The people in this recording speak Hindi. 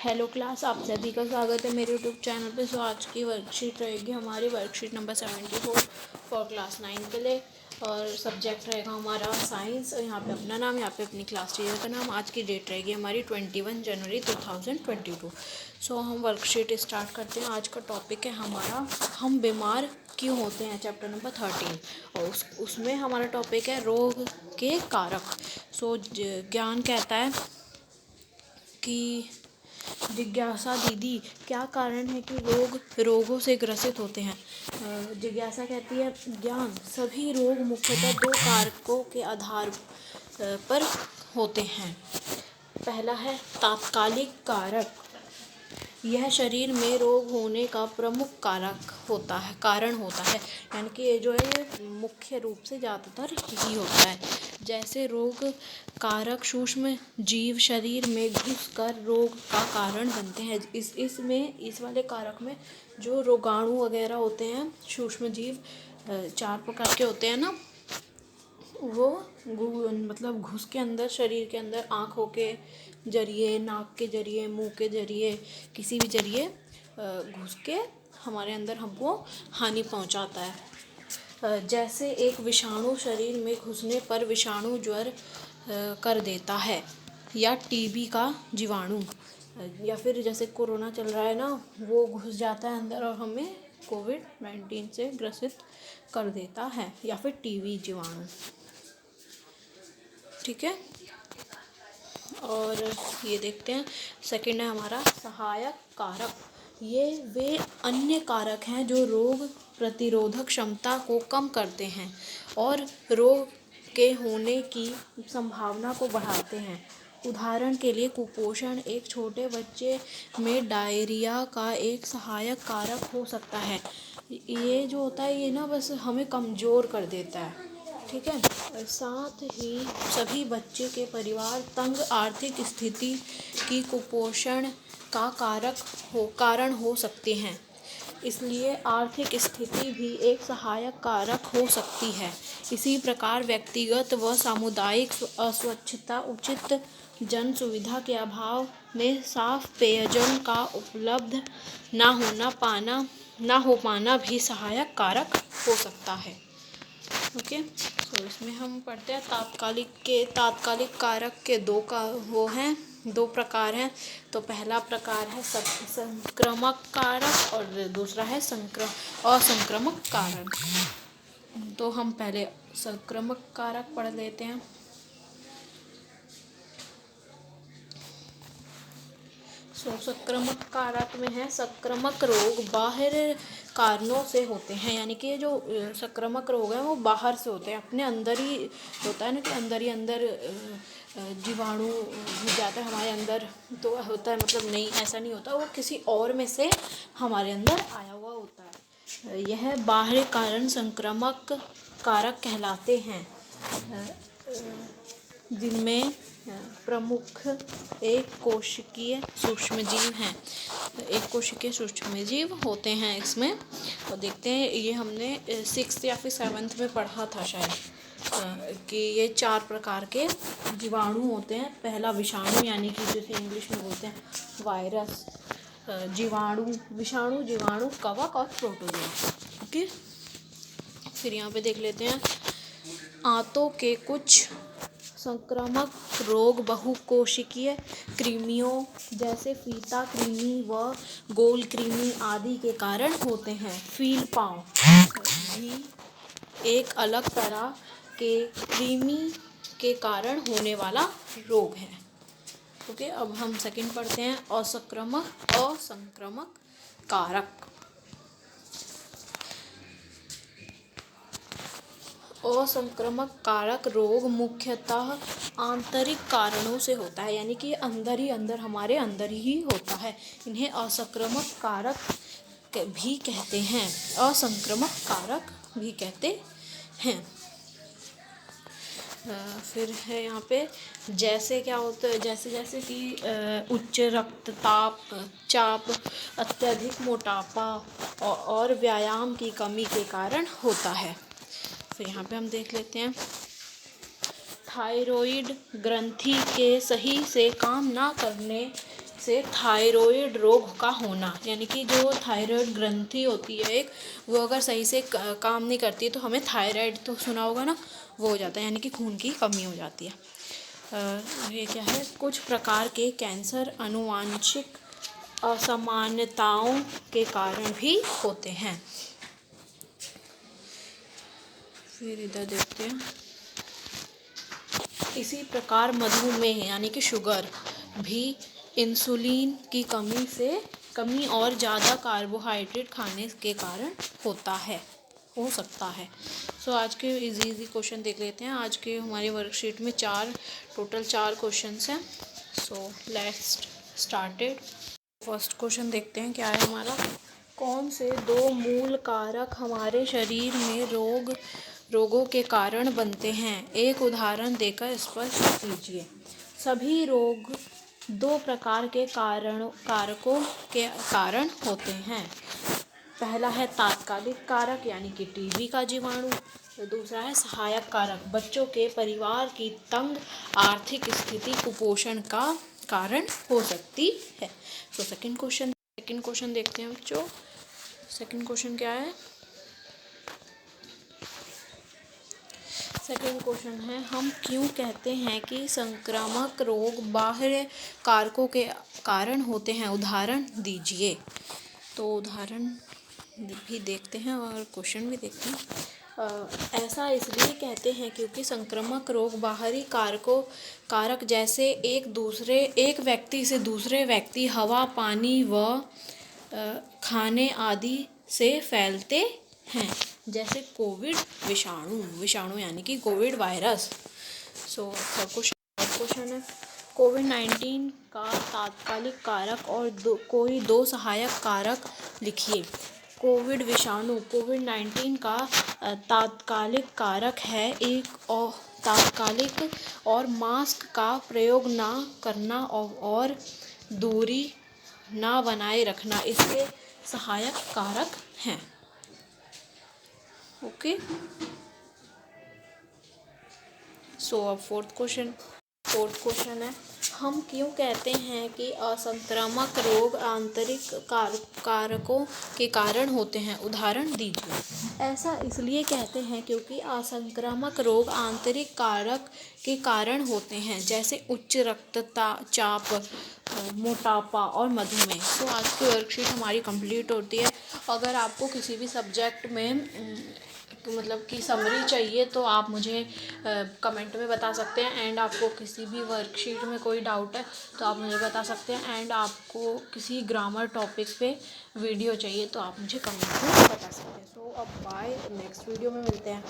हेलो क्लास, आप सभी का स्वागत है मेरे यूट्यूब चैनल पे। सो आज की वर्कशीट रहेगी हमारी वर्कशीट नंबर 74 फॉर क्लास 9 के लिए। और सब्जेक्ट रहेगा हमारा साइंस। और यहाँ पे अपना नाम, यहाँ पे अपनी क्लास टीचर का नाम। आज की डेट रहेगी हमारी 21 जनवरी 2022। सो हम वर्कशीट स्टार्ट करते हैं। आज का टॉपिक है हमारा हम बीमार क्यों होते हैं, चैप्टर नंबर 13। और उसमें हमारा टॉपिक है रोग के कारक। सो ज्ञान कहता है कि जिज्ञासा दीदी, क्या कारण है कि लोग रोगों से ग्रसित होते हैं। जिज्ञासा कहती है ज्ञान, सभी रोग मुख्यतः दो कारकों के आधार पर होते हैं। पहला है तात्कालिक कारक, यह शरीर में रोग होने का प्रमुख कारण होता है। यानी कि ये जो है मुख्य रूप से ज़्यादातर यही होता है। जैसे रोग कारक सूक्ष्म जीव शरीर में घुसकर रोग का कारण बनते हैं। इस वाले कारक में जो रोगाणु वगैरह होते हैं, सूक्ष्म जीव 4 प्रकार के होते हैं ना, वो मतलब घुस के अंदर शरीर के अंदर आँखों के जरिए, नाक के जरिए, मुंह के जरिए, किसी भी जरिए घुस के हमारे अंदर हमको हानि पहुंचाता है। जैसे एक विषाणु शरीर में घुसने पर विषाणु ज्वर कर देता है, या टीबी का जीवाणु, या फिर जैसे कोरोना चल रहा है ना, वो घुस जाता है अंदर और हमें कोविड-19 से ग्रसित कर देता है, या फिर टीबी जीवाणु। ठीक है। और ये देखते हैं, सेकंड है हमारा सहायक कारक। ये वे अन्य कारक हैं जो रोग प्रतिरोधक क्षमता को कम करते हैं और रोग के होने की संभावना को बढ़ाते हैं। उदाहरण के लिए कुपोषण एक छोटे बच्चे में डायरिया का एक सहायक कारक हो सकता है। ये जो होता है ये ना बस हमें कमज़ोर कर देता है। ठीक है। साथ ही सभी बच्चे के परिवार तंग आर्थिक स्थिति की कुपोषण का कारण हो सकते हैं। इसलिए आर्थिक स्थिति भी एक सहायक कारक हो सकती है। इसी प्रकार व्यक्तिगत व सामुदायिक अस्वच्छता, उचित जन सुविधा के अभाव में साफ पेयजल का उपलब्ध ना हो पाना भी सहायक कारक हो सकता है। ओके। तो इसमें हम पढ़ते हैं तात्कालिक कारक के दो प्रकार हैं। तो पहला प्रकार है संक्रामक कारक और दूसरा है असंक्रामक कारक। तो हम पहले संक्रामक कारक पढ़ लेते हैं। संक्रामक कारक में है संक्रामक रोग बाहर कारणों से होते हैं। यानी कि जो संक्रामक रोग है वो बाहर से होते हैं, अपने अंदर ही होता है ना, कि अंदर जीवाणु घुस जाता है हमारे अंदर तो होता है। मतलब नहीं, ऐसा नहीं होता, वो किसी और में से हमारे अंदर आया हुआ होता है। यह बाहरी कारण संक्रामक कारक कहलाते हैं, जिनमें प्रमुख एक कोशिकीय सूक्ष्मजीव हैं। एक कोशिकीय सूक्ष्मजीव होते हैं इसमें। और देखते हैं, ये हमने 6th या फिर 7th में पढ़ा था शायद, कि ये 4 प्रकार के जीवाणु होते हैं। पहला विषाणु, यानी कि जैसे इंग्लिश में बोलते हैं वायरस, विषाणु, जीवाणु, कवक और प्रोटोजोआ। ओके। फिर यहाँ पे देख लेते हैं, आंतों के कुछ संक्रामक रोग बहुकोशिकीय कृमियों जैसे फीता कृमि व गोल कृमि आदि के कारण होते हैं। फील पाँव भी एक अलग तरह के कृमि के कारण होने वाला रोग है। ओके। अब हम सेकंड पढ़ते हैं, असंक्रामक कारक। असंक्रामक कारक रोग मुख्यतः आंतरिक कारणों से होता है। यानी कि हमारे अंदर ही होता है। इन्हें असंक्रामक कारक भी कहते हैं। असंक्रामक कारक भी कहते हैं। फिर है यहाँ पे, जैसे क्या होता है, जैसे कि उच्च रक्तचाप, अत्यधिक मोटापा और व्यायाम की कमी के कारण होता है। फिर यहाँ पे हम देख लेते हैं, थायराइड ग्रंथि के सही से काम ना करने से थायराइड रोग का होना, यानी कि जो थायराइड ग्रंथि होती है एक, वो अगर सही से काम नहीं करती तो हमें थायराइड तो सुना होगा ना, वो हो जाता है, यानी कि खून की कमी हो जाती है। ये क्या है, कुछ प्रकार के कैंसर आनुवांशिक असमानताओं के कारण भी होते हैं। फिर इधर देखते हैं, इसी प्रकार मधुमेह यानी कि शुगर भी इंसुलिन की कमी और ज़्यादा कार्बोहाइड्रेट खाने के कारण हो सकता है। सो आज के इजी क्वेश्चन देख लेते हैं। आज के हमारे वर्कशीट में टोटल चार क्वेश्चंस हैं। So let's started. First question देखते हैं क्या है हमारा। कौन से दो मूल कारक हमारे शरीर में रोगों के कारण बनते हैं? एक उदाहरण देकर स्पष्ट कीजिए। सभी रोग दो प्रकार के कारकों के कारण होते हैं। पहला है तात्कालिक कारक यानी कि टीबी का जीवाणु, तो दूसरा है सहायक कारक, बच्चों के परिवार की तंग आर्थिक स्थिति कुपोषण का कारण हो सकती है। तो सेकंड क्वेश्चन देखते हैं बच्चों। सेकंड क्वेश्चन क्या है? सेकंड क्वेश्चन है, हम क्यों कहते हैं कि संक्रामक रोग बाह्य कारकों के कारण होते हैं? उदाहरण दीजिए। तो उदाहरण भी देखते हैं और क्वेश्चन भी देखते हैं। ऐसा इसलिए कहते हैं क्योंकि संक्रामक रोग बाहरी कारक जैसे एक व्यक्ति से दूसरे व्यक्ति, हवा, पानी व खाने आदि से फैलते हैं, जैसे कोविड विषाणु यानी कि कोविड वायरस। सो क्वेश्चन है, कोविड-19 का तात्कालिक कारक और कोई दो सहायक कारक लिखिए। कोविड-19 का तात्कालिक कारक है एक और तात्कालिक और मास्क का प्रयोग ना करना और दूरी ना बनाए रखना, इसके सहायक कारक हैं। ओके। सो अब फोर्थ क्वेश्चन है, हम क्यों कहते हैं कि असंक्रामक रोग आंतरिक कारकों के कारण होते हैं? उदाहरण दीजिए। ऐसा इसलिए कहते हैं क्योंकि असंक्रामक रोग आंतरिक कारक के कारण होते हैं, जैसे उच्च रक्तचाप, मोटापा और मधुमेह। तो आज की वर्कशीट हमारी कंप्लीट होती है। अगर आपको किसी भी सब्जेक्ट में मतलब कि समरी चाहिए तो आप मुझे कमेंट में बता सकते हैं। एंड आपको किसी भी वर्कशीट में कोई डाउट है तो आप मुझे बता सकते हैं। एंड आपको किसी ग्रामर टॉपिक पे वीडियो चाहिए तो आप मुझे कमेंट में बता सकते हैं। सो अब बाय, नेक्स्ट वीडियो में मिलते हैं।